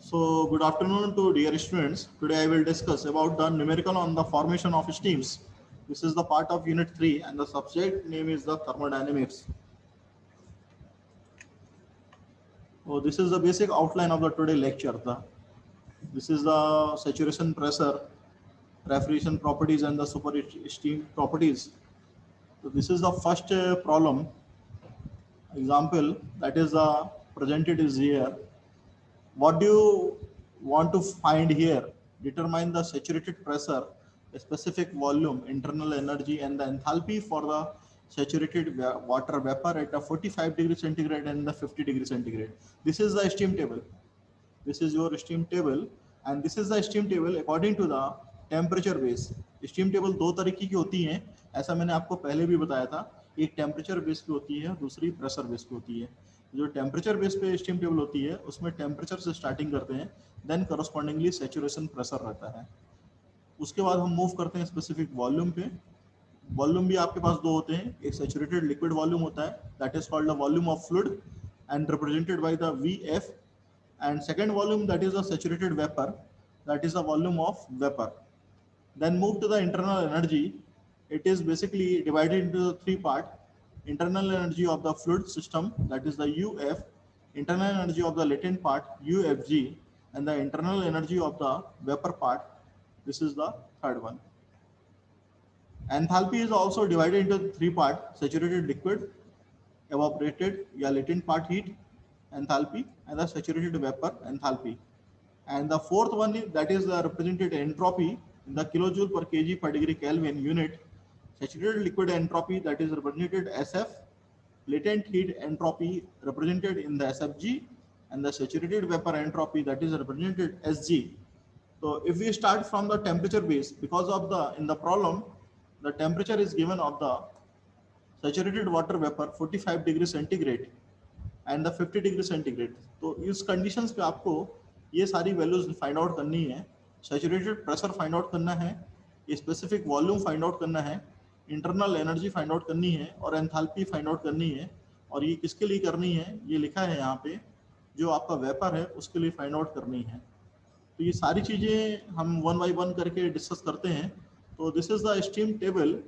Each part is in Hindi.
So good afternoon to dear students. Today I will discuss about the numerical on the formation of steams. This is the part of unit 3 and the subject name is the thermodynamics. So this is the basic outline of the today lecture. This is the saturation pressure, refrigeration properties and the super steam properties. So this is the first problem example that is presented is here. What do you want to find here? Determine the saturated pressure, a specific volume, internal energy, and the enthalpy for the saturated water vapor at a 45 degree centigrade and the 50 degree centigrade. This is the steam table. This is your steam table, and this is the steam table according to the temperature base. Steam table दो तरीके की होती हैं, ऐसा मैंने आपको पहले भी बताया था. एक टेम्परेचर बेस पे होती है, दूसरी प्रेशर बेस पे होती है. जो टेम्परेचर बेस पे स्टीम टेबल होती है उसमें टेम्परेचर से स्टार्टिंग करते हैं, देन करस्पॉन्डिंगली सैचुरेशन प्रेशर रहता है. उसके बाद हम मूव करते हैं स्पेसिफिक वॉल्यूम पे. वॉल्यूम भी आपके पास दो होते हैं. एक सैचुरेटेड लिक्विड वॉल्यूम होता है, that is called the volume of fluid and represented by the VF, and second volume that is a saturated vapor, that is the volume of vapor. Then move to the internal energy. It is basically divided into three parts: internal energy of the fluid system, that is the UF, internal energy of the latent part UFG, and the internal energy of the vapor part, this is the third one. Enthalpy is also divided into three parts: saturated liquid, evaporated या latent part heat enthalpy, and the saturated vapor enthalpy. And the fourth one is, that is the represented entropy in the kilojoule per kg per degree Kelvin unit. Saturated liquid entropy, that is represented SF, latent heat entropy represented in the SFG, and the saturated vapor entropy, that is represented SG. So if we start from the temperature base, because of the in the problem the temperature is given of the saturated water vapor 45 degree centigrade and the 50 degree centigrade. तो इस कंडीशंस पे आपको ये सारी वैल्यूज फाइंड आउट करनी है. सैचुरेटेड प्रेशर फाइंड आउट करना है, स्पेसिफिक वॉल्यूम फाइंड आउट करना है, इंटरनल एनर्जी फाइंड आउट करनी है, और एंथैल्पी फाइंड आउट करनी है. और ये किसके लिए करनी है, ये लिखा है यहाँ पे, जो आपका वेपर है उसके लिए फाइंड आउट करनी है. तो ये सारी चीज़ें हम वन बाई वन करके डिस्कस करते हैं. तो this is the steam table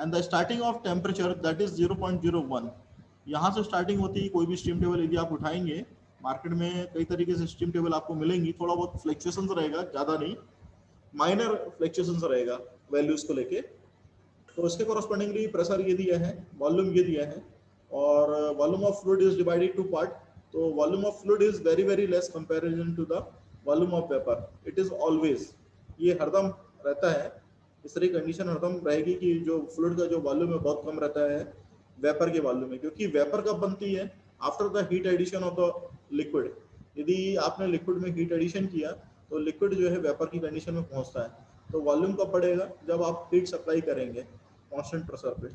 and the starting of temperature that is 0.01. यहाँ से स्टार्टिंग होती है. कोई भी स्टीम टेबल यदि आप उठाएंगे, मार्केट में कई तरीके से स्टीम टेबल आपको मिलेंगी, थोड़ा बहुत फ्लक्चुएशंस रहेगा, ज़्यादा नहीं, माइनर फ्लक्चुएशंस रहेगा वैल्यूज़ को लेके. तो इसके कॉरस्पॉन्डिंगली प्रेशर ये दिया है, वॉल्यूम ये दिया है, और volume of fluid is divided to part. तो volume of fluid is very very less comparison to the volume of vapour. It is always, ये हरदम रहता है. इस तरह की कंडीशन हरदम रहेगी कि जो फ्लूइड का जो वॉल्यूम है बहुत कम रहता है वेपर के वॉल्यूम में, क्योंकि वेपर कब बनती है, after the heat addition of the liquid. यदि आपने लिक्विड में हीट एडिशन किया तो लिक्विड जो है वेपर की कंडीशन में पहुंचता है. तो वॉल्यूम कब बढ़ेगा, जब आप हीट सप्लाई करेंगे कांस्टेंट प्रेशर पे.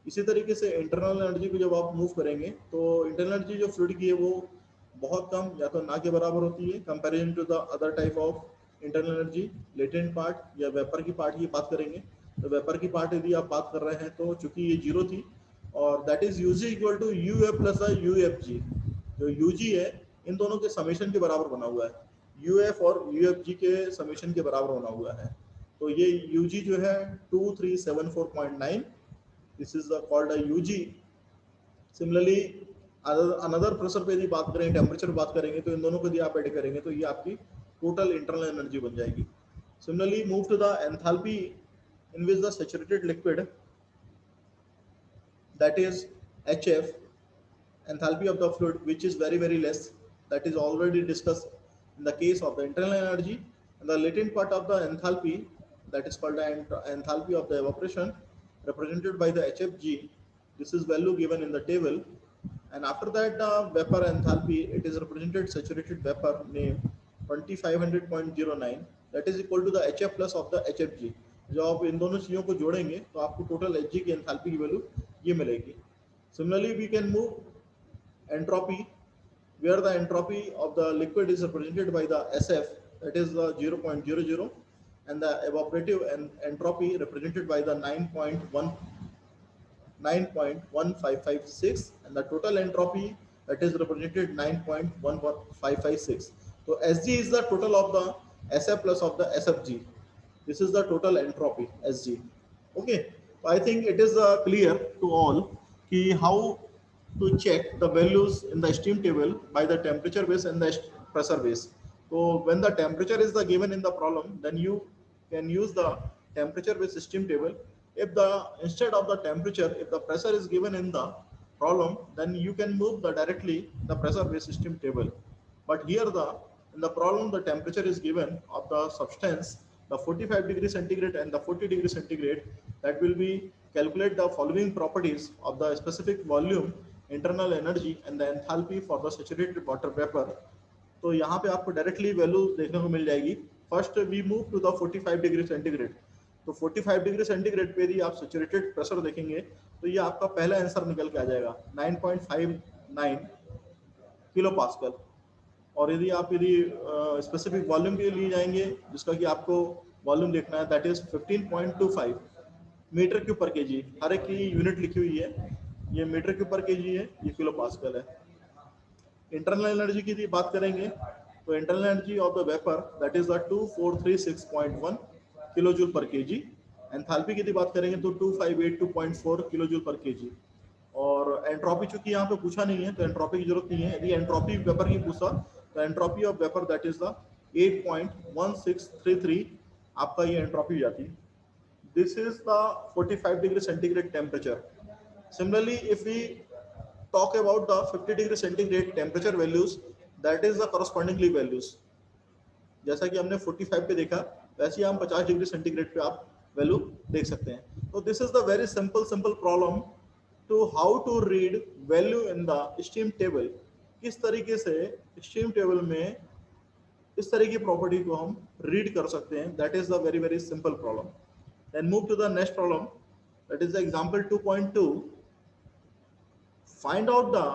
इसी तरीके से इंटरनल एनर्जी को जब आप मूव करेंगे तो इंटरनल एनर्जी जो फ्लूइड की है वो बहुत कम या तो ना के बराबर होती है comparison to the other type of internal energy. Latent part या वेपर की पार्ट की बात करेंगे, तो वेपर की पार्ट यदि आप बात कर रहे हैं तो चूंकि ये जीरो थी, और that is UG equal to UF plus UFG. जो UG है इन दोनों के समेशन के बराबर बना हुआ है, UF और UFG के समेशन के बराबर बना हुआ है. तो ये UG जो है 2374.9, this is the called UG. Similarly another pressure पे यदि बात करें, टेम्परेचर बात करेंगे, तो इन दोनों को यदि आप ऐड करेंगे तो ये आपकी टोटल इंटरनल एनर्जी बन जाएगी. Similarly move to the enthalpy in which the saturated liquid, that is HF, enthalpy of the fluid, which is very very less, that is already discussed in the case of the internal energy. And the latent part of the enthalpy, that is called the enthalpy of the evaporation, represented by the HFG. This is value given in the table. And after that vapor enthalpy, it is represented saturated vapor name 2500.09, that is equal to the HF plus of the HFG. जब आप इन दोनों चीज़ों को जोड़ेंगे तो आपको टोटल Hg की एंथैल्पी की वैल्यू ये मिलेगी. Similarly, we can move entropy, where the entropy of the liquid is represented by the SF, that is the 0.00, and the evaporative entropy represented by the 9.1556, and the total entropy that is represented 9.1556. तो Sg is the total of the SF plus of the SFG. This is the total entropy Sg. Okay, so I think it is clear to all कि how to check the values in the steam table by the temperature base and the pressure base. So when the temperature is the given in the problem, then you can use the temperature based steam table. If the instead of the temperature, if the pressure is given in the problem, then you can move the directly the pressure based steam table. But here the in the problem the temperature is given of the substance, the 45 degree centigrade and the 40 degree centigrade. That will be calculate the following properties of the specific volume, internal energy and the enthalpy for the saturated water vapor. तो यहाँ पे आपको डायरेक्टली वैल्यू देखने को मिल जाएगी. First we move to the 45 degree centigrade. तो 45 डिग्री सेंटीग्रेड पे यदि आप सैचुरेटेड प्रेशर देखेंगे तो ये आपका पहला आंसर निकल के आ जाएगा 9.59 किलो पास्कल. और यदि आप स्पेसिफिक वॉल्यूम के लिए जाएंगे जिसका कि आपको वॉल्यूम देखना है, that is 15.25 metre cube per KG. हर एक की यूनिट लिखी हुई है, ये मीटर क्यूब पर केजी है, ये किलो पास्कल है. इंटरनल एनर्जी की बात करेंगे तो internal energy of the vapour that is the 2436.1 kilo joule पर केजी. एंथैल्पी की बात करेंगे तो 2582.4 किलो जूल पर केजी. और एंट्रोपी चूंकि यहाँ पे पूछा नहीं है तो एंट्रोपी की जरूरत नहीं है. यदि एंट्रोपी वेपर की पूछा तो entropy of vapour that is the 8.1633 आपका ये एंट्रोपी हो जाती है. This is the 45 degree centigrade temperature. Similarly if we talk about the 50 degree centigrade temperature values, that is the correspondingly values. जैसा कि हमने 45 पे देखा वैसे ही हम 50 डिग्री सेंटीग्रेड पे आप वैल्यू देख सकते हैं. तो this is the very simple problem to how to read value in the steam table. किस तरीके से स्टीम टेबल में इस तरह की प्रॉपर्टी को हम रीड कर सकते हैं. That is the very simple problem. Then move to the next problem, that is the example 2.2. Find out the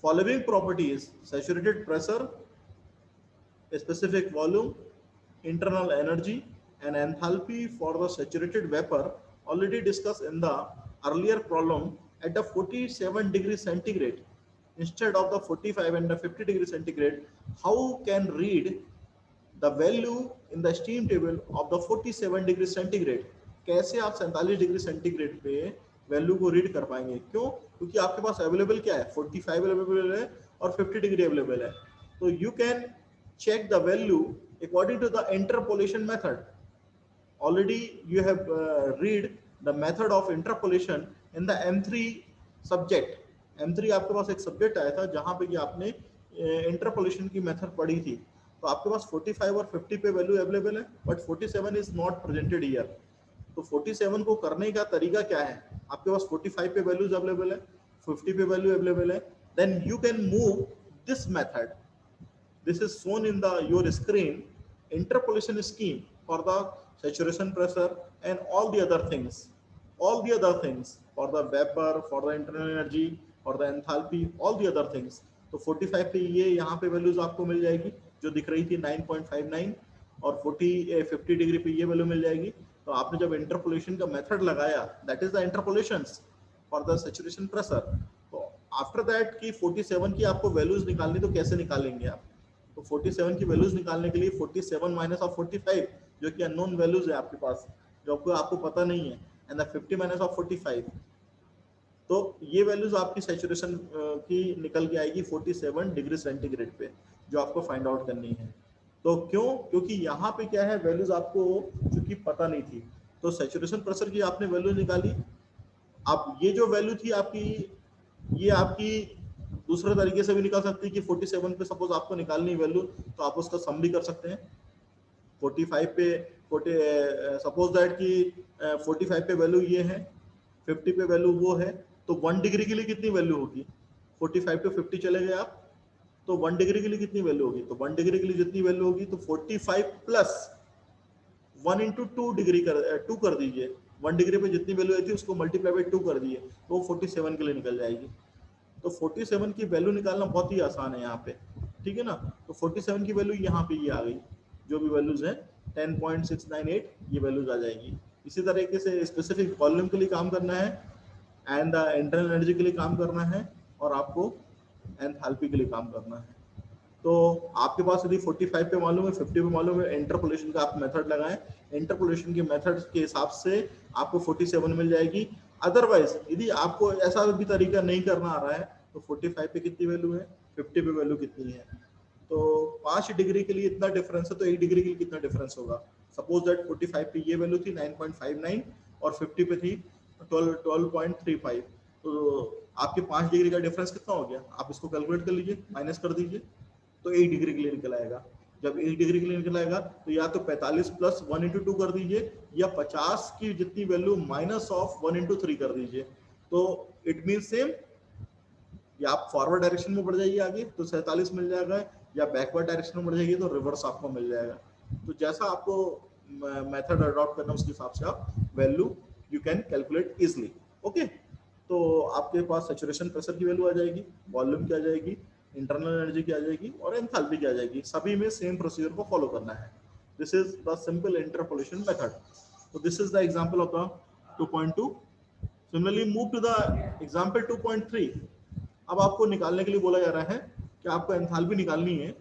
following properties: saturated pressure, specific volume, internal energy and enthalpy for the saturated vapor, already discussed in the earlier problem at the 47 degree centigrade instead of the 45 and the 50 degree centigrade. How can read the value in the steam table of the 47 degree centigrade? कैसे आप 47 डिग्री सेंटीग्रेड पे वैल्यू को रीड कर पाएंगे? क्यों? क्योंकि आपके पास अवेलेबल क्या है, 45 अवेलेबल है और 50 डिग्री अवेलेबल है. तो you can check the value according to the interpolation method. Already you have read the method of interpolation in the M3 subject. M3 आपके पास एक सब्जेक्ट आया था जहां पे कि आपने इंटरपोलेशन की मेथड पढ़ी थी. तो आपके पास 45 और 50 पे वैल्यू अवेलेबल है, but 47 is not presented here. तो 47 को करने का तरीका क्या है? आपके पास 45 पे वैल्यूज अवेलेबल है, 50 पे वैल्यू अवेलेबल है. Then you can move this method. This is shown in the your screen. Interpolation scheme for the saturation pressure and all the other things for the vapor, for the internal energy, for the enthalpy, all the other things. तो 45 पे ये यहाँ पे वैल्यूज आपको मिल जाएगी जो दिख रही थी 9.59 और 50 डिग्री पे ये वैल्यू मिल जाएगी. तो आपने जब इंटरपोलेशन का मेथड लगाया, that is the interpolations for the saturation pressure. तो आफ्टर दैट की 47 की आपको वैल्यूज निकालनी, तो कैसे निकालेंगे आप? तो 47 की वैल्यूज निकालने के लिए 47 माइनस ऑफ 45 जो कि अननोन वैल्यूज है आपके पास, जो आपको पता नहीं है, एंड द 50 माइनस ऑफ 45. तो ये वैल्यूज आपकी सैचुरेशन की निकल के आएगी 47 डिग्री सेंटीग्रेड पे, जो आपको फाइंड आउट करनी है. तो क्यों? क्योंकि यहाँ पे क्या है, वैल्यूज आपको चूंकि पता नहीं थी. तो सैचुरेशन प्रेशर की आपने वैल्यू निकाली. आप ये जो वैल्यू थी आपकी, ये आपकी दूसरे तरीके से भी निकाल सकती है कि 47 पे सपोज आपको निकालनी वैल्यू, तो आप उसका सम भी कर सकते हैं. 45 पे सपोज दैट कि 45 पे वैल्यू ये है, 50 पे वैल्यू वो है, तो 1 डिग्री के लिए कितनी वैल्यू होगी? 45 टू 50 चले गए आप, तो 1 डिग्री के लिए कितनी वैल्यू होगी? तो 1 डिग्री के लिए जितनी वैल्यू होगी तो 45 प्लस 1 इंटू 2 डिग्री कर दीजिए. 1 डिग्री पे जितनी वैल्यू आई थी उसको मल्टीप्लाई बाई 2 कर दिए, तो 47 के लिए निकल जाएगी. तो 47 की वैल्यू निकालना बहुत ही आसान है यहाँ पे, ठीक है ना. तो 47 की वैल्यू यहाँ पे ये आ गई, जो भी वैल्यूज है 10.698 ये वैल्यूज आ जाएगी. इसी तरीके से स्पेसिफिक वॉल्यूम के लिए काम करना है, एंड इंटरनल एनर्जी के लिए काम करना है, और आपको एंथैल्पी के लिए काम करना है. तो आपके पास यदि 45 पे मालूम है, 50 पे मालूम है, इंटरपोलेशन का आप मेथड लगाएं, इंटरपोलेशन के मेथड के हिसाब से आपको 47 मिल जाएगी। अदरवाइज यदि आपको ऐसा भी तरीका नहीं करना आ रहा है तो 45 पे कितनी वैल्यू है, 50 पे वैल्यू कितनी है, तो 5 डिग्री के लिए इतना डिफरेंस है तो 1 डिग्री के लिए कितना डिफरेंस होगा। सपोज दैट 45 पे ये वैल्यू थी 9.59 और 50 पे थी 12.35, तो आपके 5 डिग्री का डिफरेंस कितना हो गया, आप इसको कैलकुलेट कर लीजिए, माइनस कर दीजिए, तो 1 डिग्री के लिए निकल आएगा। जब 1 डिग्री के लिए निकल आएगा तो या तो 45 प्लस 1 इंटू 2 कर दीजिए या 50 की जितनी वैल्यू माइनस ऑफ 1 इंटू 3 कर दीजिए, तो इट मीन सेम, या आप फॉरवर्ड डायरेक्शन में बढ़ जाइए आगे तो 47 मिल जाएगा, या बैकवर्ड डायरेक्शन में बढ़ जाइए तो रिवर्स आपको मिल जाएगा। तो जैसा आपको मेथड अडॉप्ट करना उसके हिसाब से आप value you can calculate easily. Okay, तो आपके पास सैचुरेशन प्रेशर की वैल्यू आ जाएगी, वॉल्यूम की आ जाएगी, इंटरनल एनर्जी की आ जाएगी और एंथैल्पी की आ जाएगी। सभी में सेम प्रोसीजर को फॉलो करना है। This is the simple interpolation method. तो this is the example of the 2.2। Similarly move to the example 2.3। अब आपको निकालने के लिए बोला जा रहा है कि आपको एंथैल्पी निकालनी है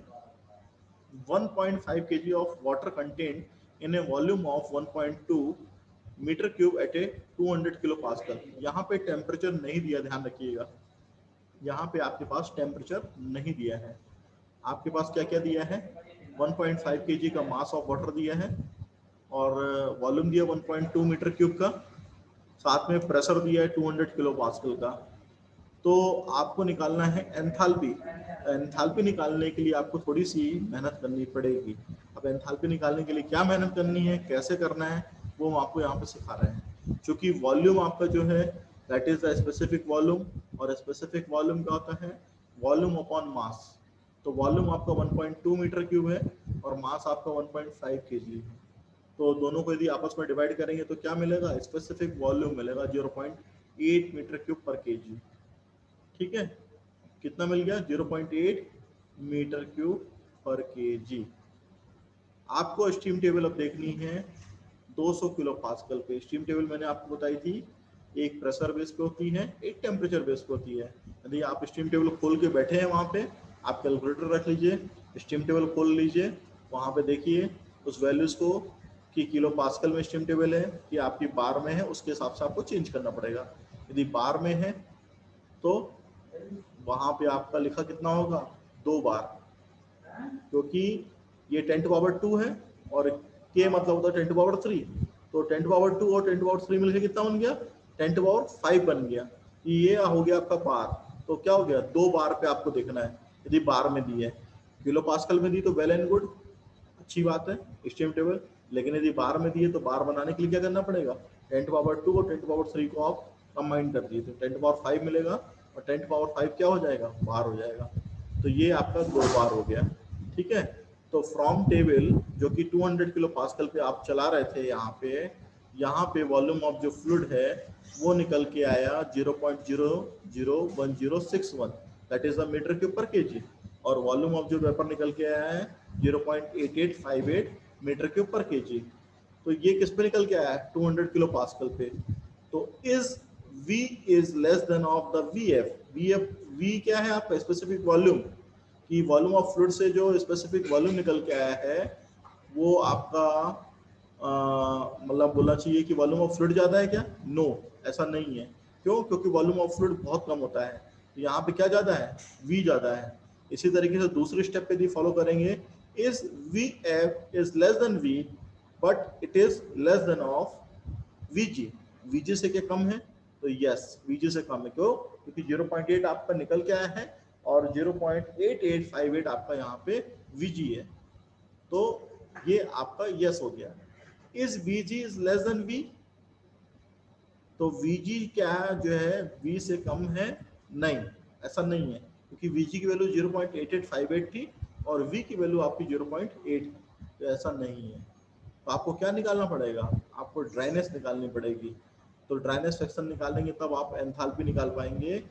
1.5 kg of water contained in a volume of 1.2 metre cube at a 200 kilo pascal. यहाँ पे टेम्परेचर नहीं दिया, ध्यान रखिएगा, यहाँ पे आपके पास टेम्परेचर नहीं दिया है। आपके पास क्या क्या दिया है, 1.5 kg का मास ऑफ वाटर दिया है और वॉल्यूम दिया 1.2 मीटर क्यूब का, साथ में प्रेशर दिया है 200 किलो पास्कल का। तो आपको निकालना है एंथैल्पी। एंथैल्पी निकालने के लिए आपको थोड़ी सी मेहनत करनी पड़ेगी। अब एंथैल्पी निकालने के लिए क्या मेहनत करनी है, कैसे करना है, वो हम आपको यहाँ पे सिखा रहे हैं। क्योंकि वॉल्यूम आपका जो है that is the specific volume, और स्पेसिफिक वॉल्यूम क्या होता है, वॉल्यूम अपॉन मास। तो वॉल्यूम आपका 1.2 मीटर क्यूब है और मास आपका 1.5 kg है। तो दोनों को यदि आपस में डिवाइड करेंगे तो क्या मिलेगा, स्पेसिफिक वॉल्यूम मिलेगा 0.8 मीटर क्यूब पर केजी। ठीक है, कितना मिल गया, 0.8 मीटर क्यूब पर केजी। आपको स्टीम टेबल अब देखनी है 200 किलो पास्कल पे। स्टीम टेबल मैंने आपको बताई थी, एक प्रेशर बेस पे होती है, एक टेम्परेचर बेस पे होती है। यदि आप स्टीम टेबल खोल के बैठे हैं वहाँ पे, आप कैलकुलेटर रख लीजिए, स्टीम टेबल खोल लीजिए, वहाँ पे देखिए उस वैल्यूज को कि किलो पास्कल में स्टीम टेबल है कि आपकी बार में है, उसके हिसाब से आपको चेंज करना पड़ेगा। यदि बार में है तो वहां पे आपका लिखा कितना होगा, 2 बार, क्योंकि ये 10 टू पावर 2 है और के मतलब होता है 10 टू पावर 3, तो 10 टू पावर 2 और 10 टू पावर 3 मिलकर कितना बन गया, 10 टू पावर 5 बन गया। ये हो गया आपका बार। तो क्या हो गया, 2 बार पे आपको देखना है। यदि बार में दी है, किलो पास्कल में दी तो वेल एंड गुड, अच्छी बात है स्टीम टेबल। लेकिन यदि बार में दिए तो बार बनाने के लिए क्या करना पड़ेगा, 10 टू पावर 2 और 10 टू पावर 3 को आप कंबाइन कर दिए तो 10 टू पावर 5 मिलेगा, और 10 टू पावर 5 क्या हो जाएगा, बार हो जाएगा। तो ये आपका 2 बार हो गया। ठीक है, तो फ्रॉम टेबल जो कि 200 किलो पास्कल पे आप चला रहे थे, यहाँ पे वॉल्यूम ऑफ जो फ्लूइड है वो निकल के आया 0.001061, that is the metre cube per kg, और वॉल्यूम ऑफ जो वेपर निकल के आया है 0.8858 मीटर क्यूब पर केजी। तो ये किस पे निकल के आया है, 200 किलो पास्कल पे। तो is V is less than of the VF। V क्या है आपका, स्पेसिफिक वॉल्यूम, कि वॉल्यूम ऑफ फ्लूइड से जो स्पेसिफिक वॉल्यूम निकल के आया है वो आपका मतलब बोलना चाहिए कि वॉल्यूम ऑफ फ्लूइड ज्यादा है क्या, नो, ऐसा नहीं है। क्यों, क्योंकि वॉल्यूम ऑफ फ्लूइड बहुत कम होता है, तो यहाँ पे क्या ज्यादा है, V ज्यादा है। इसी तरीके से दूसरे स्टेप पे भी फॉलो करेंगे, is VF is less than V but it is less than of VG। VG से क्या कम है, तो यस VG से कम है। क्यों, क्योंकि 0.8 आपका निकल के आया है और 0.8858 आपका यहाँ पे VG है, तो ये आपका यस हो गया। Is VG is less than V, तो VG क्या जो है V से कम है, नहीं, ऐसा नहीं है, क्योंकि VG की वैल्यू 0.8858 थी और V की वैल्यू आपकी 0.8, तो ऐसा नहीं है। तो आपको क्या निकालना पड़ेगा, आपको ड्राइनेस निकालनी पड़ेगी। तो ड्राइनेस फ्रैक्शन निकालेंगे तब आप एंथैल्पी निकाल पाएंगे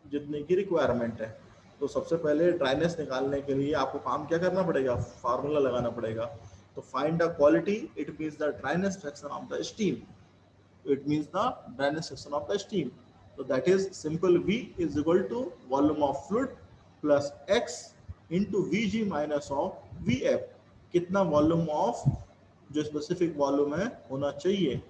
जितने की रिक्वायरमेंट है। तो सबसे पहले ड्राइनेस निकालने के लिए आपको काम क्या करना पड़ेगा, फार्मूला लगाना पड़ेगा। तो find the quality, it means the dryness fraction of the steam, it means the dryness section of the steam. So that is simple, V is equal to volume of fluid plus X into we ji minus of V F, कितना वॉल्यूम ऑफ जो स्पेसिफिक वॉल्यूम है होना चाहिए,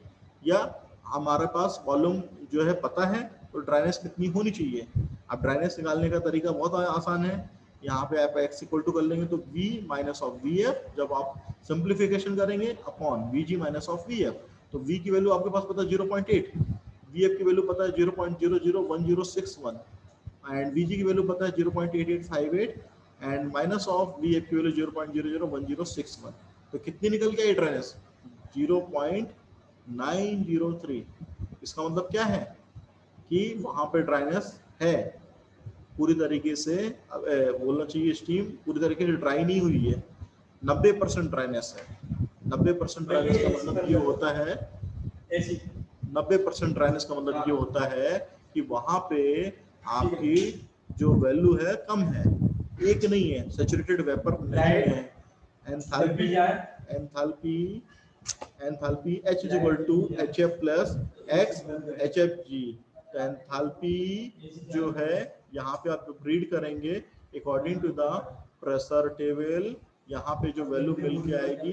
या हमारे पास वॉल्यूम जो है पता है तो ड्राइनेस कितनी होनी चाहिए। अब ड्राइनेस निकालने का तरीका बहुत आसान है, यहाँ पे आप x इक्वल टू कर लेंगे तो v minus of V F, जब आप सिंप्लीफिकेशन करेंगे upon we ji minus of V F, तो v की वैल्यू आपके पास पता है 0.8, वी एफ की वैल्यू पता है 0.001061 एंड वी जी की वैल्यू पता है 0.8858 and minus of V F की वैल्यू 0.001061, तो कितनी निकल के आई ड्राइनेस 0.903। इसका मतलब क्या है कि वहां पे ड्राइनेस है, पूरी तरीके से बोलना चाहिए स्टीम पूरी तरीके से ड्राई नहीं हुई है, 90% ड्राइनेस है। 90% ड्राइनेस का मतलब ये होता है 90% ड्राइनेस का मतलब ये होता है कि वहां पे आपकी जो वैल्यू है कम है, एक नहीं है, सैचुरेटेड वेपर नहीं है। Enthalpy enthalpy H is equal to HF plus X HFG। तो एंथैल्पी जो है यहाँ पे आप रीड करेंगे according to the pressure table, यहाँ पे जो वैल्यू मिल के आएगी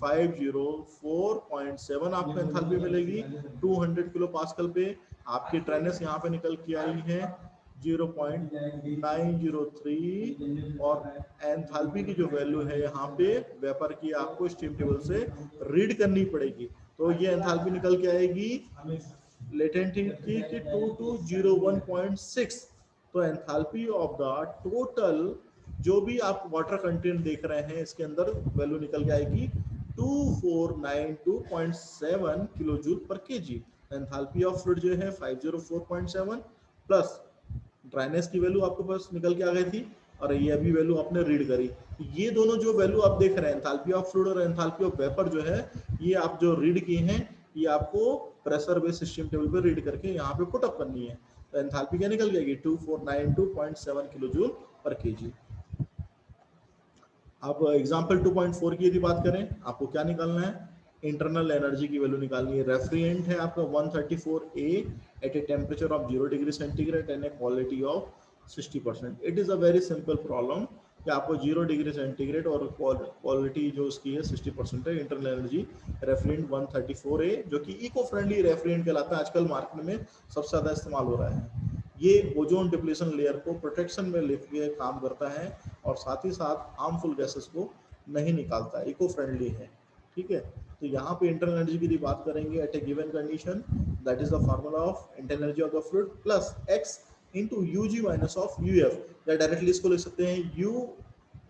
504.7 आपको एंथैल्पी मिलेगी 200 किलो पास्कल पे। आपकी ड्राइनेस यहाँ पे निकल के आई है 0.903 और एंथैल्पी की जो वैल्यू है यहाँ पे वेपर की आपको स्टीम टेबल से रीड करनी पड़ेगी। तो ये एंथैल्पी निकल के आएगी लेटेंट हीट की 2201.6। तो एंथैल्पी ऑफ द टोटल जो भी आप वाटर कंटेंट देख रहे हैं इसके अंदर वैल्यू निकल के आएगी 2492.7 किलो जूल पर केजी। एंथैल्पी ऑफ फ्लूइड जो है 504.7 प्लस ड्राइनेस की वैल्यू आपके पास निकल के आ गई थी और ये अभी वैल्यू आपने रीड करी। ये दोनों जो वैल्यू आप देख रहे हैं एंथैल्पी ऑफ फ्लूइड और एंथैल्पी ऑफ वेपर जो है ये आप जो रीड किए हैं ये आपको प्रेशर बेस्ड सिस्टम टेबल पे रीड करके यहाँ पे पुट अप करनी है। तो एंथैल्पी क्या निकल जाएगी 2492.7 किलो जूल पर केजी। अब एग्जांपल 2.4 की यदि बात करें आपको क्या निकालना है, इंटरनल एनर्जी की वैल्यू निकालनी है। रेफ्रिजरेंट है आपका 134A at a temperature of 0 degree centigrade and a quality of 60%। It is a very simple problem कि आपको 0 डिग्री सेंटीग्रेड और क्वालिटी जो उसकी है 60% है। इंटरनल एनर्जी रेफ्रिजरेंट 134A जो कि इको फ्रेंडली रेफ्रिजरेंट कहलाता है, आजकल मार्केट में सबसे ज़्यादा इस्तेमाल हो रहा है। ये ओजोन डिप्लीशन लेयर को प्रोटेक्शन में लेके काम करता है और साथ ही साथ हार्मफुल गैसेस को नहीं निकालता है, इको फ्रेंडली है। ठीक है, तो यहाँ पे इंटरनल एनर्जी की बात करेंगे at a given condition, that is the formula of internal energy of the fluid plus X into U G minus of U F, या डायरेक्टली इसको लिख सकते हैं यू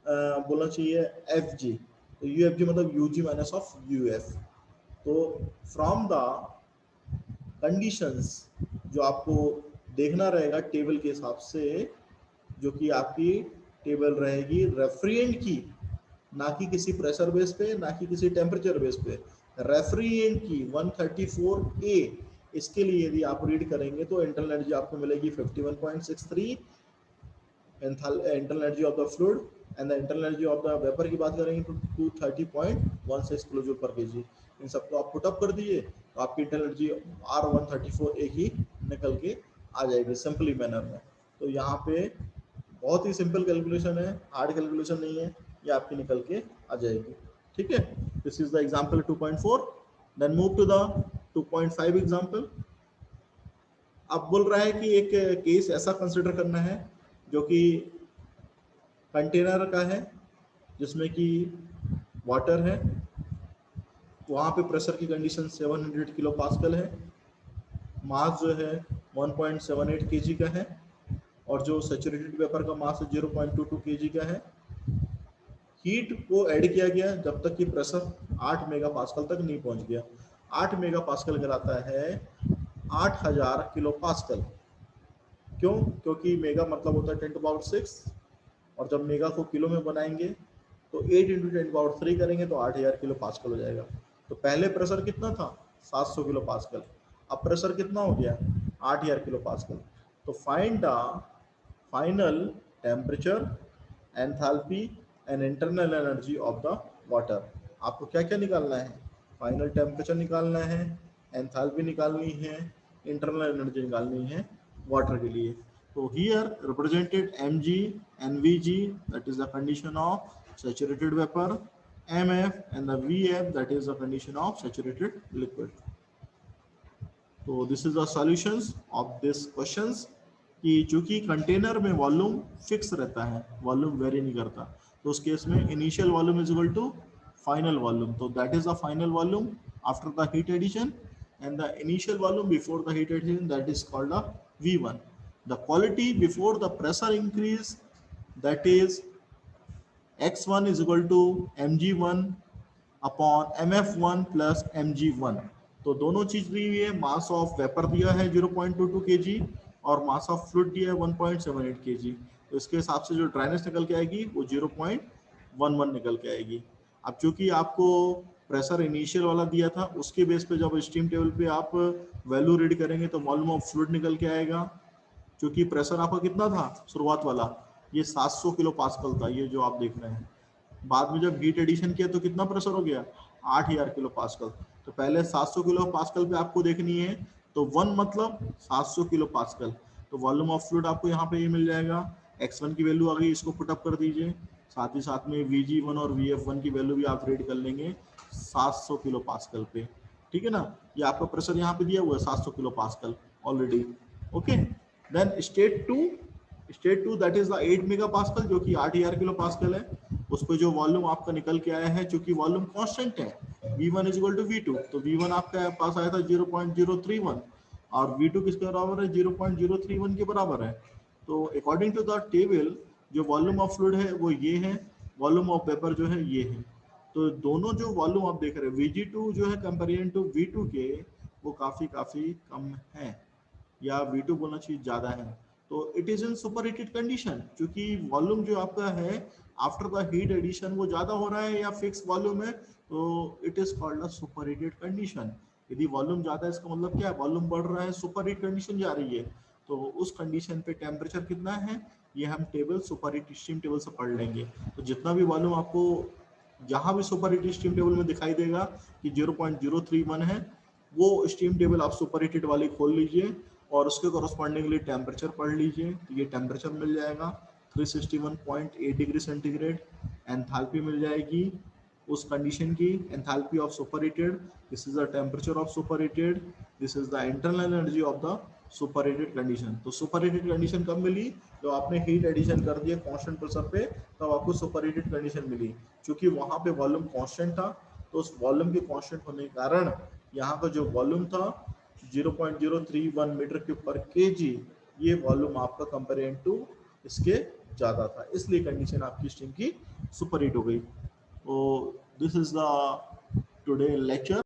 बोलना चाहिए एफ जी, तो यू एफ जी मतलब U G minus of U F. तो फ्रॉम द कंडीशंस जो आपको देखना रहेगा टेबल के हिसाब से, जो कि आपकी टेबल रहेगी रेफ्रिजरेंट की, ना कि किसी प्रेशर बेस पे ना कि किसी टेम्परेचर बेस पे, रेफ्रिजरेंट की 134A। इसके लिए यदि आप रीड करेंगे तो इंटरनल एनर्जी आपको मिलेगी 51.63 internal energy of the fluid and the internal energy of the vapour की बात करेंगे तो 230.16 किलो जूल पर केजी। इन सबको आप पुट अप कर दीजिए तो आपकी इंटरनल एनर्जी R134A ही निकल के आ जाएगी सिंपली मैनर में। तो यहाँ पे बहुत ही सिंपल कैलकुलेशन है, हार्ड कैलकुलेशन नहीं है, ये आपकी निकल के आ जाएगी। ठीक है, this is the example 2.4। Then move to the 2.5 example. अब बोल रहा है कि एक केस ऐसा कंसिडर करना है जो कि कंटेनर का है जिसमें कि वाटर है, वहाँ पे प्रेशर की कंडीशन 700 किलो पास्कल है, मास जो है 1.78 kg का है और जो सैचुरेटेड वेपर का मास 0.22 kg का है। हीट को ऐड किया गया जब तक कि प्रेशर 8 मेगा पास्कल तक नहीं पहुंच गया। 8 मेगा पास्कल कहलाता है 8000 किलो पास्कल। क्यों? क्योंकि मेगा मतलब होता है 10⁻⁶, और जब मेगा को किलो में बनाएंगे तो 8 × 10⁻³ करेंगे तो 8000 किलो पास्कल हो जाएगा। तो पहले प्रेशर कितना था 700 किलो पास्कल, अब प्रेशर कितना हो गया 8000 किलो पास्कल। तो find the final temperature, enthalpy and internal energy of the water. आपको क्या क्या निकालना है, फाइनल टेम्परेचर निकालना है, एंथैल्पी निकालनी है, इंटरनल एनर्जी निकालनी है वाटर के लिए। So here represented Mg and Vg, that is the condition of saturated vapor, Mf and the Vf, that is the condition of saturated liquid. तो this is the solutions of this questions कि चूंकि कंटेनर में वॉल्यूम फिक्स रहता है, वॉल्यूम वेरी नहीं करता, तो उस केस में initial volume is equal to final volume. तो that is the final volume after the heat addition, and the initial volume before the heat addition, that is called the V1. The quality before the pressure increase, that is X1 is equal to mg1 upon mf1 plus mg1. तो दोनों चीज दी हुई है, मास ऑफ वेपर दिया है 0.22 kg और मास ऑफ फ्लूइड दिया है 1.78 kg. तो इसके हिसाब से जो ड्राइनेस निकल के आएगी वो 0.11 निकल के आएगी. अब चूंकि आपको प्रेशर इनिशियल वाला दिया था, उसके बेस पे जब स्टीम टेबल पे आप वैल्यू रीड करेंगे तो वॉल्यूम ऑफ फ्लूइड निकल के आएगा. क्योंकि प्रेशर आपका कितना था शुरुआत वाला, ये 700 किलो पास्कल था, ये जो आप देख रहे हैं. बाद में जब हीट एडिशन किया तो कितना प्रेशर हो गया, 8000 किलो पास्कल. तो पहले 700 किलो पास्कल पे आपको देखनी है, तो 1 मतलब 700 किलो पास्कल. तो वॉल्यूम ऑफ फ्लूइड आपको यहाँ पे ये मिल जाएगा, x1 की वैल्यू आ गई, इसको पुटअप कर दीजिए. साथ ही साथ में Vg1 और Vf1 की वैल्यू भी आप रीड कर लेंगे 700 किलो पास्कल पे. ठीक है ना, ये आपका प्रेशर यहाँ पे दिया हुआ है 700 kilo pascal already. Okay, then state two that is the 8 mega pascal जो कि 8000 किलो पास्कल है. उस पर जो वॉल्यूम आपका निकल के आया है, चूंकि वॉल्यूम कांस्टेंट है, V1 is equal to V2, तो V1 आपका पास आया था 0.031 और V2 किसके बराबर है, 0.031 के बराबर है. तो अकॉर्डिंग टू द टेबल जो वॉल्यूम ऑफ फ्लूइड है वो ये है, वॉल्यूम ऑफ वेपर जो है ये है. तो दोनों जो वॉल्यूम आप देख रहे हैं Vg2 जो है कंपेरिजन टू V2 के, वो काफी कम है, या V2 बोलना चाहिए ज्यादा है. तो it is in super heated condition, क्योंकि वॉल्यूम जो आपका है आफ्टर द हीट एडिशन वो ज्यादा हो रहा है या फिक्स वॉल्यूम है, तो it is called a super heated condition. यदि वॉल्यूम ज्यादा है इसका मतलब क्या है, वॉल्यूम बढ़ रहा है, सुपर हीट कंडीशन जा रही है. तो उस कंडीशन पे टेम्परेचर कितना है, ये हम table super heat steam table से पढ़ लेंगे. तो जितना भी वॉल्यूम आपको जहां भी सुपर हीट स्टीम टेबल में दिखाई देगा कि 0.031 है, वो स्टीम टेबल आप सुपर हीटेड वाली खोल लीजिए और उसके कॉरस्पॉन्डिंगली टेम्परेचर पढ़ लीजिए. तो ये टेम्परेचर मिल जाएगा 361.8 डिग्री सेंटीग्रेड. एंथैल्पी मिल जाएगी उस कंडीशन की, enthalpy of super heated, this is the temperature of super heated, this is the internal energy of the super heated condition. तो सुपर हीटेड कंडीशन कब मिली, तो आपने हीट एडिशन कर दिया कांस्टेंट प्रेशर पे, तब आपको सुपर हीटेड कंडीशन मिली. क्योंकि वहां पे वॉल्यूम कांस्टेंट था, तो उस वॉल्यूम के कांस्टेंट होने के कारण यहाँ का जो वॉल्यूम था 0.031 मीटर क्यूब पर केजी, ये वॉल्यूम आपका कंपेरिजन टू इसके ज्यादा था, इसलिए कंडीशन आपकी स्टीम की सुपर हीट हो गई. तो this is the today lecture.